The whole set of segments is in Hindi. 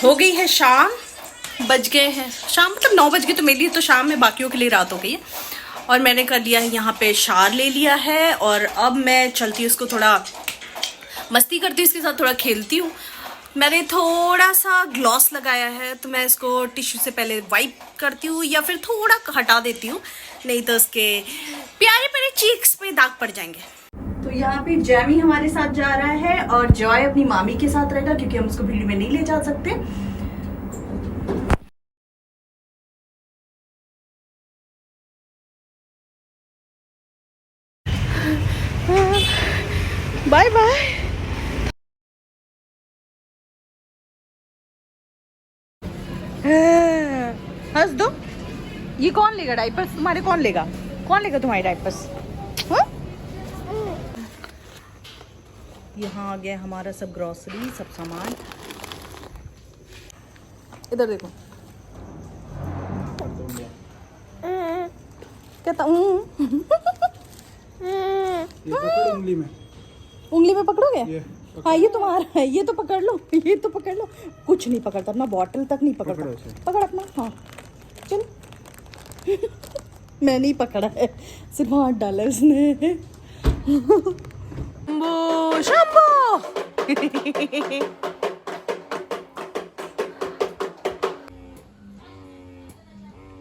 हो गई है शाम, बज गए हैं शाम, मतलब 9 बज गए, तो मेरे लिए तो शाम है, बाकियों के लिए रात हो गई है। और मैंने कर लिया है यहाँ पे, शार ले लिया है, और अब मैं चलती हूँ, इसको थोड़ा मस्ती करती हूँ, इसके साथ थोड़ा खेलती हूँ। मैंने थोड़ा सा ग्लॉस लगाया है, तो मैं इसको टिश्यू से पहले वाइप करती हूँ या फिर थोड़ा हटा देती हूँ, नहीं तो उसके प्यारे प्यारे चीक्स पे दाग पड़ जाएंगे। तो यहाँ पे जैमी हमारे साथ जा रहा है और जॉय अपनी मामी के साथ रहेगा, क्योंकि हम उसको भीड़ में नहीं ले जा सकते। Bye bye. हंस दो। ये कौन लेगा डायपर्स तुम्हारे, कौन लेगा तुम्हारे डायपर्स? यहाँ आ गया हमारा सब ग्रोसरी, सब सामान। इधर देखो, कहता उंगली में पकड़ोगे? हाँ ये तुम्हारा है, ये तो पकड़ लो, ये तो पकड़ लो। कुछ नहीं पकड़ता, अपना बॉटल तक नहीं पकड़ता। पकड़ अपना, हाँ चल। मैं नहीं पकड़ा है, सिर्फ हाथ डाला है उसने। शंभो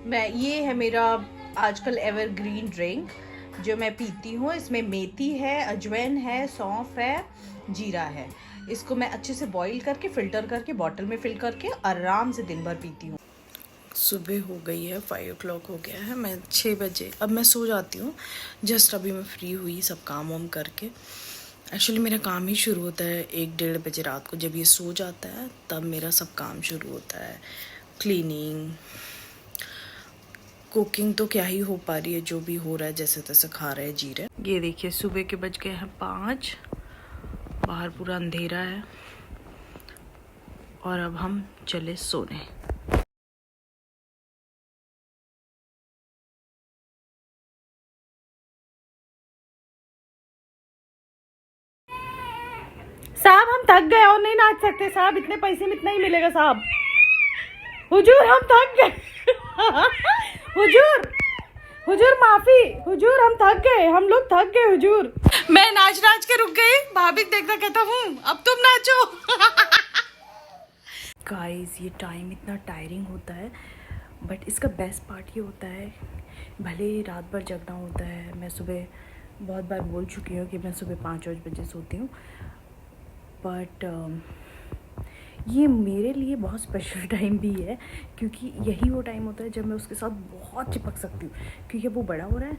मैं, ये है मेरा आजकल एवरग्रीन ड्रिंक जो मैं पीती हूँ। इसमें मेथी है, अजवाइन है, सौंफ है, जीरा है। इसको मैं अच्छे से बॉईल करके फिल्टर करके बॉटल में फिल करके आराम से दिन भर पीती हूँ। सुबह हो गई है, 5 o'clock हो गया है, मैं 6 बजे अब मैं सो जाती हूँ। जस्ट अभी मैं फ्री हुई सब काम वाम करके। एक्चुअली मेरा काम ही शुरू होता है 1-1:30 बजे रात को, जब ये सो जाता है तब मेरा सब काम शुरू होता है। क्लीनिंग, कुकिंग तो क्या ही हो पा रही है, जो भी हो रहा है जैसे तैसे खा रहे जी रहे। ये देखिए सुबह के बज गए हैं 5, बाहर पूरा अंधेरा है और अब हम चले सोने। साहब हम थक गए और नहीं नाच सकते साहब, इतने पैसे में इतना ही मिलेगा साहब। हुजूर हम थक गए। हुजूर माफी, हुजूर हम थक गए, हम लोग थक गए हुजूर। मैं नाच नाच के रुक गई, भाभी देखना कहता हूँ अब तुम नाचो। गाइस ये टाइम इतना टायरिंग होता है, बट इसका बेस्ट पार्ट ये होता है, भले ही रात भर जगना होता है। मैं सुबह बहुत बार बोल चुकी हूँ कि मैं सुबह 5-5 बजे सोती हूँ, बट ये मेरे लिए बहुत स्पेशल टाइम भी है, क्योंकि यही वो टाइम होता है जब मैं उसके साथ बहुत चिपक सकती हूँ। क्योंकि वो बड़ा हो रहा है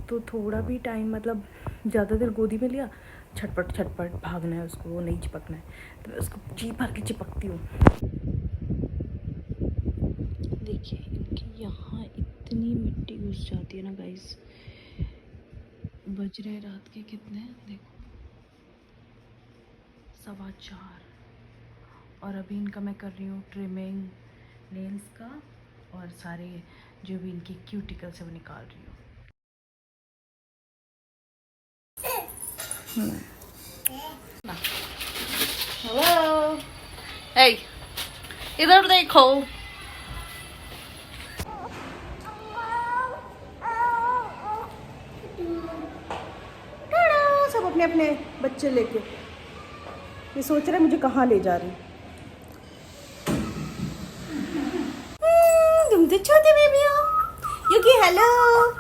तो थोड़ा भी टाइम, मतलब ज़्यादा देर गोदी में लिया, छटपट छटपट भागना है उसको, वो नहीं चिपकना है, तो मैं उसको जी भर के चिपकती हूँ। देखिए इनके यहाँ इतनी मिट्टी घुस जाती है ना गाइस। बज रहे रात के कितने, देखो 4:15, और अभी इनका मैं कर रही हूँ ट्रिमिंग नेल्स का, और सारे जो भी इनकी क्यूटिकल्स है वो निकाल रही हूँ। हेलो, हे इधर देखो। सब अपने अपने बच्चे लेके, ये सोच रहे मुझे कहाँ ले जा रही। तुम तो छोटे बेबी हो। युगी हेलो,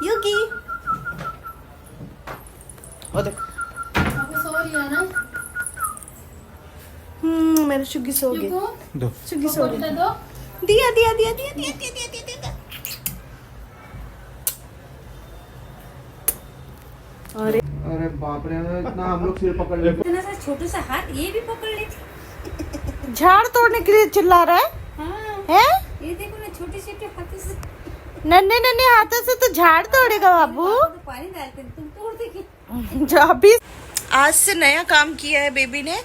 युगी ओ देख सो रही है ना। मेरे शुगी सो गए, शुगी सो गए। दो दिया दिया दिया दिया दिया दिया दिया दिया दिया। अरे बाप रे, इतना हम लोग सिर पकड़ लेते। इतना सा छोटा सा हाथ ये भी पकड़ लेती। झाड़ तोड़ने के लिए चिल्ला रहा है। हाँ हैं? ये देखो ना, छोटे छोटे हाथों से नन्हे नन्हे हाथों से तो झाड़ तोड़ेगा बाबू। तो पानी डालते तुम तोड़ देगी। जो अभी आज से नया काम किया है बेबी ने।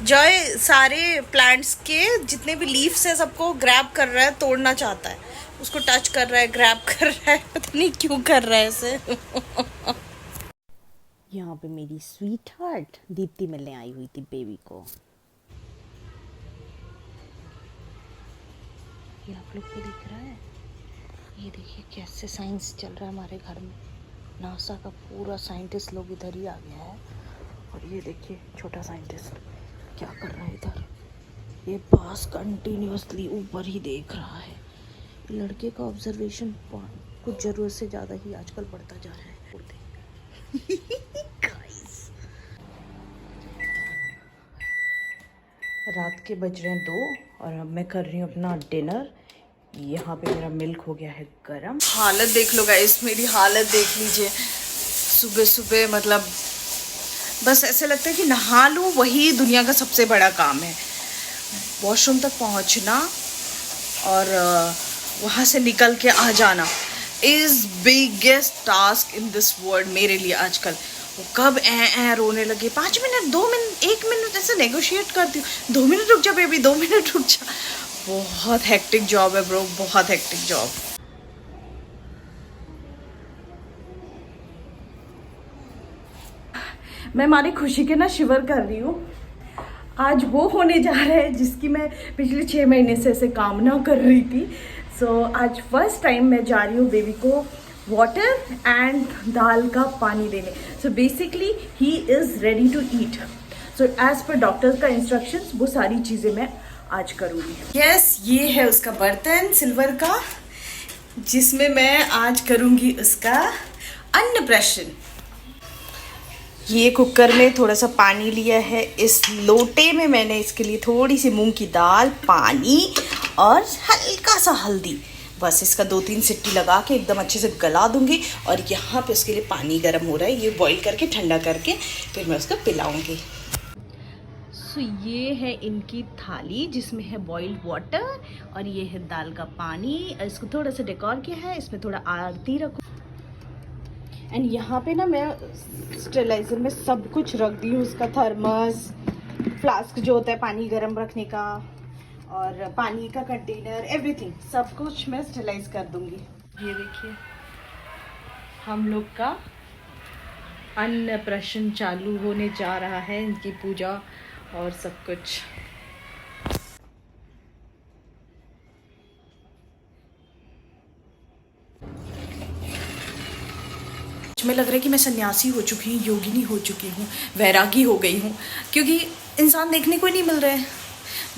जॉय सारे प्लांट्स के जितने भी लीव्स है सबको ग्रैब कर रहा है, तोड़ना चाहता है, उसको टच कर रहा है, ग्रैब कर रहा है, पता नहीं क्यों कर रहा है ऐसे। यहाँ पे मेरी स्वीट हार्ट दीप्ति मिलने आई हुई थी बेबी को। ये आप लोग को दिख रहा है? ये देखिए कैसे साइंस चल रहा है हमारे घर में। नासा का पूरा साइंटिस्ट लोग इधर ही आ गया है। और ये देखिए छोटा साइंटिस्ट क्या कर रहा है इधर। ये बॉस कंटिन्यूअसली ऊपर ही देख रहा है। लड़के का ऑब्जर्वेशन कुछ ज़रूरत से ज़्यादा ही आजकल बढ़ता जा रहा है। रात के बज रहे हैं 2 और अब मैं कर रही हूँ अपना डिनर। यहाँ पे मेरा मिल्क हो गया है गरम। हालत देख लो गाइस, मेरी हालत देख लीजिए। सुबह सुबह मतलब बस ऐसे लगता है कि नहा लूँ वही दुनिया का सबसे बड़ा काम है। वॉशरूम तक पहुँचना और वहाँ से निकल के आ जाना is biggest task in this world मेरे लिए आजकल। वो कब ऐ रोने लगे 5 मिनट 2 मिनट 1 मिनट ऐसे नेगोशिएट करती हूँ। 2 मिनट रुक जा बेबी, 2 मिनट रुक जा। बहुत हेक्टिक जॉब है ब्रो, बहुत हेक्टिक जॉब। मैं हमारी खुशी के ना शिवर कर रही हूँ। आज वो होने जा रहा है जिसकी मैं पिछले 6 महीने से ऐसे कामना कर रही थी। सो आज फर्स्ट टाइम मैं जा रही हूँ बेबी को वाटर एंड दाल का पानी देने। So basically he is ready to eat. So as पर डॉक्टर का इंस्ट्रक्शंस वो सारी चीज़ें मैं आज करूँगी। यस, ये है उसका बर्तन सिल्वर का जिसमें मैं आज करूँगी उसका अन्नप्राशन। ये कुकर में थोड़ा सा पानी लिया है। इस लोटे में मैंने इसके लिए थोड़ी सी मूंग की दाल, पानी और हल्का सा हल्दी, बस इसका 2-3 सीटी लगा के एकदम अच्छे से गला दूंगी। और यहाँ पे उसके लिए पानी गर्म हो रहा है, ये बॉईल करके ठंडा करके फिर मैं उसको पिलाऊंगी। सो ये है इनकी थाली जिसमें है बॉइल्ड वाटर और ये है दाल का पानी। इसको थोड़ा सा डेकोर किया है, इसमें थोड़ा आरती रखो। एंड यहाँ पे ना मैं स्टेरिलाइजर में सब कुछ रख दी हूँ, उसका थर्मस, फ्लास्क जो होता है पानी गर्म रखने का और पानी का कंटेनर, एवरीथिंग सब कुछ मैं स्टेरिलाइज कर दूंगी। ये देखिए हम लोग का अन्नप्राशन चालू होने जा रहा है, इनकी पूजा और सब कुछ। मुझे लग रहा है कि मैं सन्यासी हो चुकी हूँ, योगिनी हो चुकी हूँ, वैरागी हो गई हूँ, क्योंकि इंसान देखने को ही नहीं मिल रहे हैं।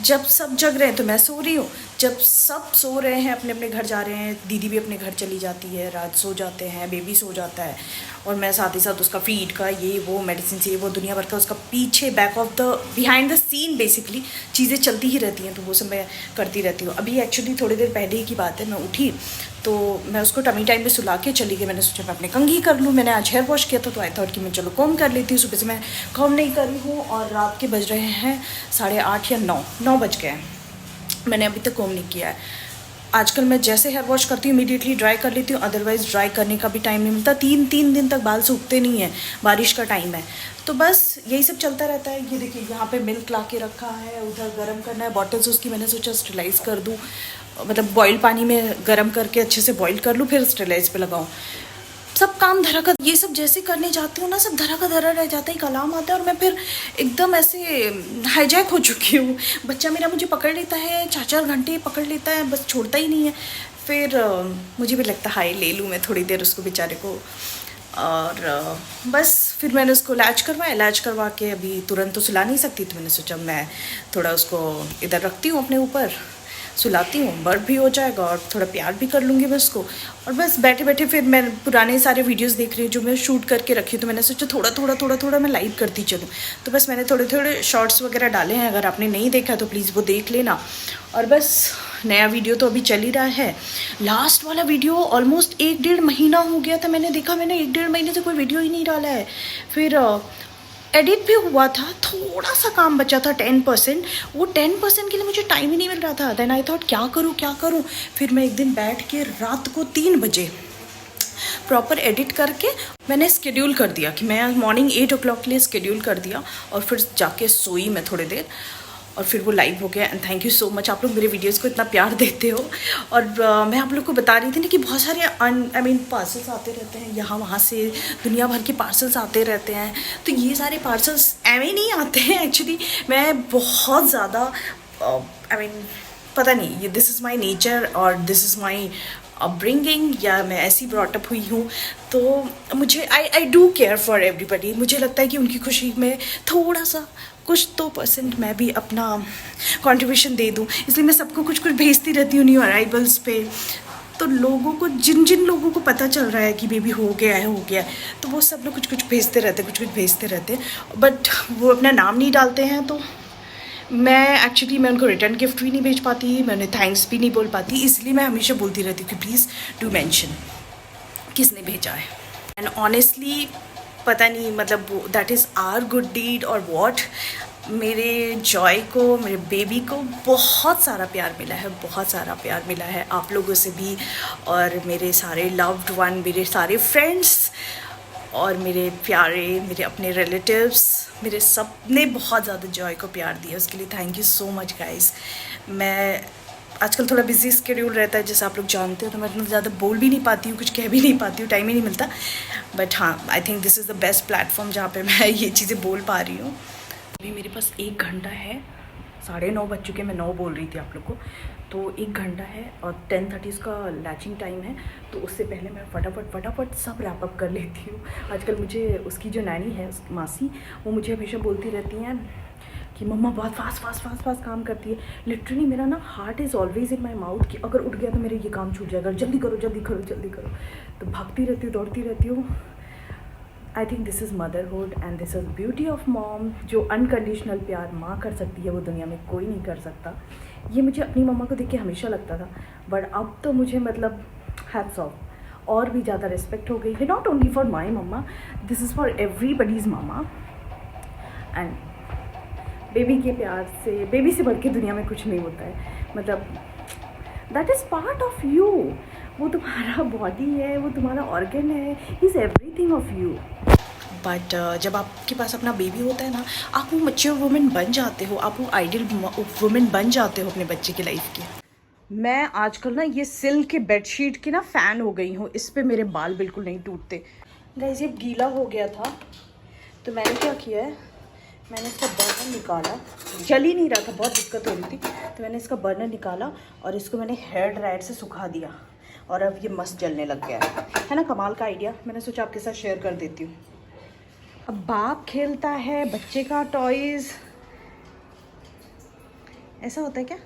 जब सब जग रहे हैं तो मैं सो रही हूँ, जब सब सो रहे हैं अपने अपने घर जा रहे हैं, दीदी भी अपने घर चली जाती है, रात सो जाते हैं, बेबी सो जाता है और मैं साथ ही साथ उसका फीड का ये वो मेडिसिन से वो दुनिया भर का उसका पीछे back of the behind the scene basically चीज़ें चलती ही रहती हैं। तो वो सब मैं करती रहती हूँ। अभी एक्चुअली थोड़ी देर पहले ही की बात है, मैं उठी तो मैं उसको टमी टाइम पे सुला के चली गई। मैंने सोचा मैं अपने कंघी कर लूँ। मैंने आज हेयर वॉश किया था तो आई थॉट कि मैं चलो कॉम कर लेती हूँ। सुबह से मैं कॉम नहीं कर रही हूँ और रात के बज रहे हैं 8:30 या 9 बज गए हैं। मैंने अभी तक कॉम नहीं किया है। आजकल मैं जैसे हेयर वॉश करती हूँ इमीडिएटली ड्राई कर लेती हूँ, अदरवाइज़ ड्राई करने का भी टाइम नहीं मिलता। 3 दिन तक बाल सूखते नहीं हैं, बारिश का टाइम है तो बस यही सब चलता रहता है। ये देखिए यहाँ पे मिल्क ला के रखा है, उधर गर्म करना है बॉटल्स उसकी। मैंने सोचा स्टेरिलाइज़ कर दूँ, मतलब बॉयल पानी में गर्म करके अच्छे से बॉयल कर लूँ फिर स्टेरिलाइज़ पे लगाऊँ। सब काम धरा का ये सब जैसे करने जाती हूँ ना, सब धरा का धरा रह जाता है, कलाम आता है और मैं फिर एकदम ऐसे हाईजैक हो चुकी हूँ। बच्चा मेरा मुझे पकड़ लेता है, 4-4 घंटे पकड़ लेता है, बस छोड़ता ही नहीं है। फिर मुझे भी लगता है हाय ले लूँ मैं थोड़ी देर उसको बेचारे को। और बस फिर मैंने उसको इलाज करवा के अभी तुरंत तो सुला नहीं सकती, तो मैंने सोचा मैं थोड़ा उसको इधर रखती हूँ अपने ऊपर, सुलाती हूँ, बर्ड भी हो जाएगा और थोड़ा प्यार भी कर लूँगी मैं उसको। और बस बैठे बैठे फिर मैं पुराने सारे वीडियोस देख रही हूँ जो मैं शूट करके रखी हूँ, तो मैंने सोचा थोड़ा मैं लाइव करती चलूँ। तो बस मैंने थोड़े शॉर्ट्स वगैरह डाले हैं, अगर आपने नहीं देखा तो प्लीज़ वो देख लेना। और बस नया वीडियो तो अभी चल ही रहा है। लास्ट वाला वीडियो ऑलमोस्ट 1-1.5 महीना हो गया था, मैंने देखा मैंने 1-1.5 महीने से कोई वीडियो ही नहीं डाला है। फिर एडिट भी हुआ था, थोड़ा सा काम बचा था 10%, वो 10% के लिए मुझे टाइम ही नहीं मिल रहा था। देन आई थॉट क्या करूँ। फिर मैं एक दिन बैठ के रात को 3 बजे प्रॉपर एडिट करके मैंने स्केड्यूल कर दिया कि मैं मॉर्निंग 8 o'clock के लिए स्केड्यूल कर दिया और फिर जाके सोई मैं थोड़ी देर और फिर वो लाइव हो गया। And thank you so much, आप लोग मेरे वीडियोस को इतना प्यार देते हो। और मैं आप लोग को बता रही थी ना कि बहुत सारे पार्सल्स आते रहते हैं यहाँ वहाँ से, दुनिया भर के पार्सल्स आते रहते हैं। तो ये सारे पार्सल्स नहीं आते हैं एक्चुअली। मैं बहुत ज़्यादा पता नहीं ये दिस इज़ माई नेचर और दिस इज़ माई अपब्रिंगिंग, या मैं ऐसी ब्रॉटअप हुई हूँ। तो मुझे I do care for everybody. मुझे लगता है कि उनकी खुशी में थोड़ा सा कुछ तो % मैं भी अपना कंट्रीब्यूशन दे दूँ, इसलिए मैं सबको कुछ कुछ भेजती रहती हूँ न्यू अराइवल्स पे। तो लोगों को जिन जिन लोगों को पता चल रहा है कि बेबी हो गया है, तो वो सब लोग कुछ कुछ भेजते रहते हैं, बट वो अपना नाम नहीं डालते हैं। तो मैं उनको रिटर्न गिफ्ट भी नहीं भेज पाती, मैं उन्हें थैंक्स भी नहीं बोल पाती, इसलिए मैं हमेशा बोलती रहती हूँ कि प्लीज़ डू मेंशन किसने भेजा है। एंड ऑनेस्टली पता नहीं मतलब that is our good deed और व्हाट, मेरे जॉय को, मेरे बेबी को बहुत सारा प्यार मिला है, बहुत सारा प्यार मिला है आप लोगों से भी, और मेरे सारे लव्ड वन, मेरे सारे फ्रेंड्स और मेरे प्यारे, मेरे अपने रिलेटिव्स, मेरे सब ने बहुत ज़्यादा जॉय को प्यार दिया, उसके लिए thank you so much guys. मैं आजकल थोड़ा बिजी स्केड्यूल रहता है जैसे आप लोग जानते हो, तो मैं इतना ज़्यादा बोल भी नहीं पाती हूँ, कुछ कह भी नहीं पाती हूँ, टाइम ही नहीं मिलता। बट हाँ, I think this is the best platform जहाँ पे मैं ये चीज़ें बोल पा रही हूँ। अभी मेरे पास 1 घंटा है, 9:30 बज चुके, मैं 9 बोल रही थी आप लोग को, तो 1 घंटा है और 10:30 उसका लैचिंग टाइम है, तो उससे पहले मैं फटाफट सब रैप अप कर लेती हूँ। आजकल मुझे उसकी जो नैनी है, उसकी मासी, वो मुझे हमेशा बोलती रहती हैं कि मम्मा बहुत फास्ट काम करती है। लिटरली मेरा ना heart is always in my mouth कि अगर उठ गया तो मेरे ये काम छूट जाएगा, जल्दी करो। तो भागती रहती हूँ, दौड़ती रहती हूँ। I think this is motherhood and this is beauty of mom. जो अनकंडीशनल प्यार माँ कर सकती है वो दुनिया में कोई नहीं कर सकता। ये मुझे अपनी मम्मा को देख के हमेशा लगता था, बट अब तो मुझे मतलब हैट्स ऑफ, और भी ज़्यादा रिस्पेक्ट हो गई है, not only for my mamma, this is for everybody's mama. And baby के प्यार से, बेबी से बढ़ के दुनिया में कुछ नहीं होता है, मतलब that is part of you. वो तुम्हारा बॉडी है, वो तुम्हारा ऑर्गन है, is everything of you. But जब आपके पास अपना बेबी होता है ना, आप वो मैच्योर वुमेन बन जाते हो, आप वो आइडियल वुमेन बन जाते हो अपने बच्चे की लाइफ की। मैं आजकल ना ये सिल्क के बेडशीट की ना फ़ैन हो गई हूँ, इस पे मेरे बाल बिल्कुल नहीं टूटते। गाइस ये गीला हो गया था, तो मैंने क्या किया है, मैंने इसका बर्नर निकाला, जल ही नहीं रहा था, बहुत दिक्कत हो रही थी, तो मैंने इसका बर्नर निकाला और इसको मैंने हेयर ड्रायर से सुखा दिया, और अब ये मस्त जलने लग गया है ना। कमाल का आइडिया, मैंने सोचा आपके साथ शेयर कर देती हूँ। अब बाप खेलता है बच्चे का टॉयज़, ऐसा होता है क्या?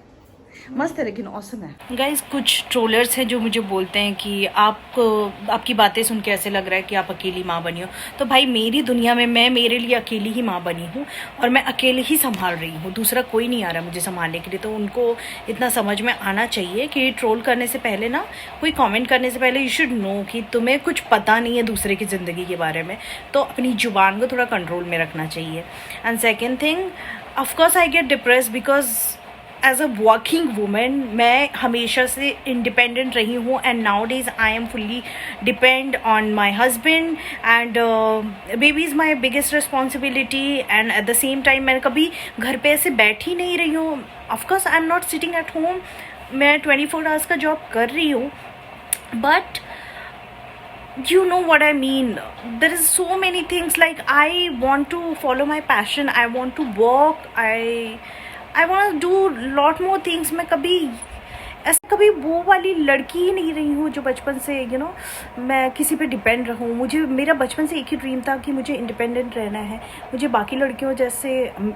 मस्त है, लेकिन औसम है। गाइज कुछ ट्रोलर्स हैं जो मुझे बोलते हैं कि आपकी बातें सुन के ऐसे लग रहा है कि आप अकेली माँ बनी हो। तो भाई मेरी दुनिया में मैं मेरे लिए अकेली ही माँ बनी हूँ, और मैं अकेले ही संभाल रही हूँ, दूसरा कोई नहीं आ रहा मुझे संभालने के लिए। तो उनको इतना समझ में आना चाहिए कि ट्रोल करने से पहले ना, कोई कमेंट करने से पहले यू शुड नो कि तुम्हें कुछ पता नहीं है दूसरे की ज़िंदगी के बारे में, तो अपनी ज़ुबान को थोड़ा कंट्रोल में रखना चाहिए। And second thing, of course I get depressed because as a working women मैं हमेशा से इंडिपेंडेंट रही हूँ, and nowadays I am fully depend on my husband, and baby is my biggest responsibility. And at the same time मैं कभी घर पे ऐसे बैठ ही नहीं रही हूँ। Of course I am not sitting at home, मैं 24 आवर्स का जॉब कर रही हूँ, but you know what I mean, there is so many things, like I want to follow my passion, I want to walk, I want to do lot more things। मैं कभी वो वाली लड़की ही नहीं रही हूँ जो बचपन से मैं किसी पे डिपेंड रहूँ। मेरा बचपन से एक ही ड्रीम था कि मुझे इंडिपेंडेंट रहना है। मुझे बाकी लड़कियों जैसे,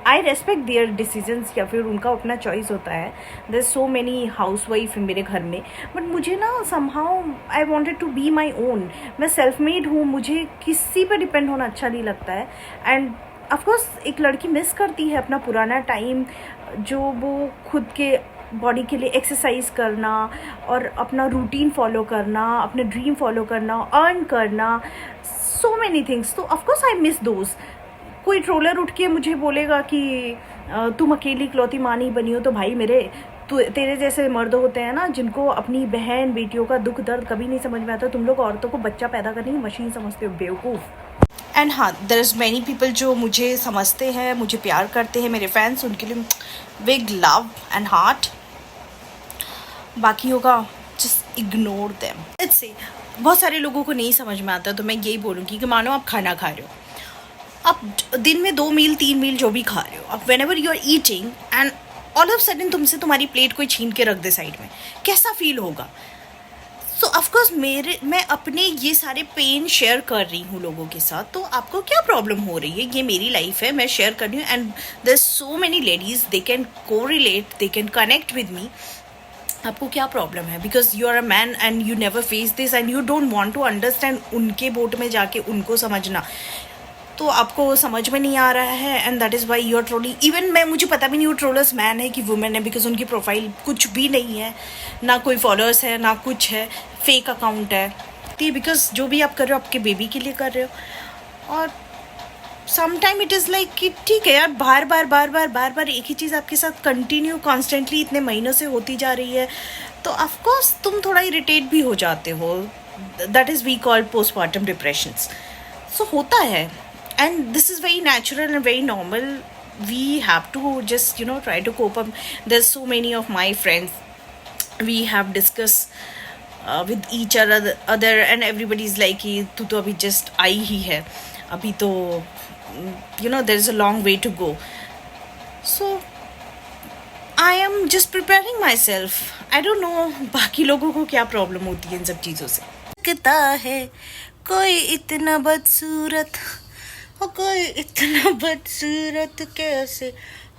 आई रेस्पेक्ट देयर डिसीजंस, या फिर उनका अपना चॉइस होता है। There is so many housewife मेरे घर में, बट मुझे ना somehow I wanted to be my own. मैं सेल्फ मेड हूँ, मुझे किसी पर डिपेंड होना अच्छा नहीं लगता है। एंड ऑफकोर्स एक लड़की मिस करती है अपना पुराना टाइम, जो वो खुद के बॉडी के लिए एक्सरसाइज करना और अपना रूटीन फॉलो करना, अपने ड्रीम फॉलो करना, अर्न करना, सो मैनी थिंग्स। तो ऑफकोर्स आई मिस दोज। कोई ट्रोलर उठ के मुझे बोलेगा कि तुम अकेली इकलौती माँ नहीं बनी हो, तो भाई तेरे जैसे मर्द होते हैं ना, जिनको अपनी बहन बेटियों का दुख दर्द कभी नहीं समझ में आता। तुम लोग औरतों को बच्चा पैदा करने की मशीन समझते हो, बेवकूफ़। एंड हाँ, देयर इज़ मैनी पीपल जो मुझे समझते हैं, मुझे प्यार करते हैं, मेरे फैंस, उनके लिए बिग लव एंड हार्ट। बाकी होगा just ignore them. Let's say बहुत सारे लोगों को नहीं समझ में आता, तो मैं यही बोलूँगी कि मानो आप खाना खा रहे हो, आप दिन में 2 मील 3 मील जो भी खा रहे हो, आप whenever you are eating and all of sudden तुमसे तुम्हारी प्लेट कोई छीन के रख दे साइड में, कैसा फील होगा? सो ऑफकोर्स मैं अपने ये सारे पेन शेयर कर रही हूँ लोगों के साथ, तो आपको क्या प्रॉब्लम हो रही है? ये मेरी लाइफ है, मैं शेयर कर रही हूँ, and there so many ladies, they can correlate, they can connect with me. आपको क्या प्रॉब्लम है? Because you are a man and you never face this and you don't want to understand उनके बोट में जाके उनको समझना, तो आपको समझ में नहीं आ रहा है, and that is why you are trolling. Even मुझे पता भी नहीं वो ट्रोलर्स मैन है कि वुमेन है, बिकॉज उनकी प्रोफाइल कुछ भी नहीं है, ना कोई फॉलोअर्स है ना कुछ है, फेक अकाउंट है, ठीक है? बिकॉज जो भी आप कर रहे हो आपके बेबी के लिए कर रहे हो, और some time it is like कि ठीक है यार, बार बार एक ही चीज़ आपके साथ कंटिन्यू कॉन्स्टेंटली इतने महीनों से होती जा रही है, तो ऑफकोर्स तुम थोड़ा इरिटेट भी हो जाते हो। That is we called postmortem depressions. So होता है, and this is very natural and very normal. We have to just try to cope up. There's so many of my friends, we have discussed with each other and everybody's like कि तू तो अभी just आई ही है, अभी तो there's a long way to go. So I am just preparing myself. I don't know बाकी लोगों को क्या प्रॉब्लम होती है इन सब चीज़ों से। लगता है कोई इतना बदसूरत, कोई इतना बदसूरत कैसे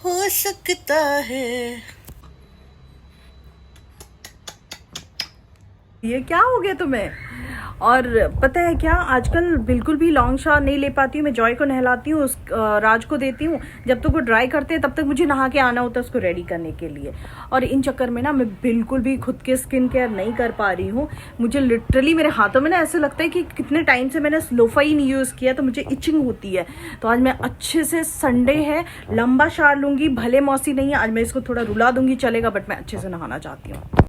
हो सकता है? ये क्या हो गया तुम्हें? और पता है क्या, आजकल बिल्कुल भी लॉन्ग शावर नहीं ले पाती हूँ मैं। जॉय को नहलाती हूँ, उस राज को देती हूँ, जब तक वो ड्राई करते हैं तब तक मुझे नहा के आना होता है उसको रेडी करने के लिए। और इन चक्कर में ना मैं बिल्कुल भी खुद के स्किन केयर नहीं कर पा रही हूँ। मुझे लिटरली मेरे हाथों में ना ऐसे लगता है कि कितने टाइम से मैंने लोफा ही नहीं यूज़ किया, तो मुझे इचिंग होती है। तो आज मैं अच्छे से, संडे है, लंबा शावर लूँगी, भले मौसी नहीं है आज, मैं इसको थोड़ा रुला दूँगी चलेगा, बट मैं अच्छे से नहाना चाहती हूँ।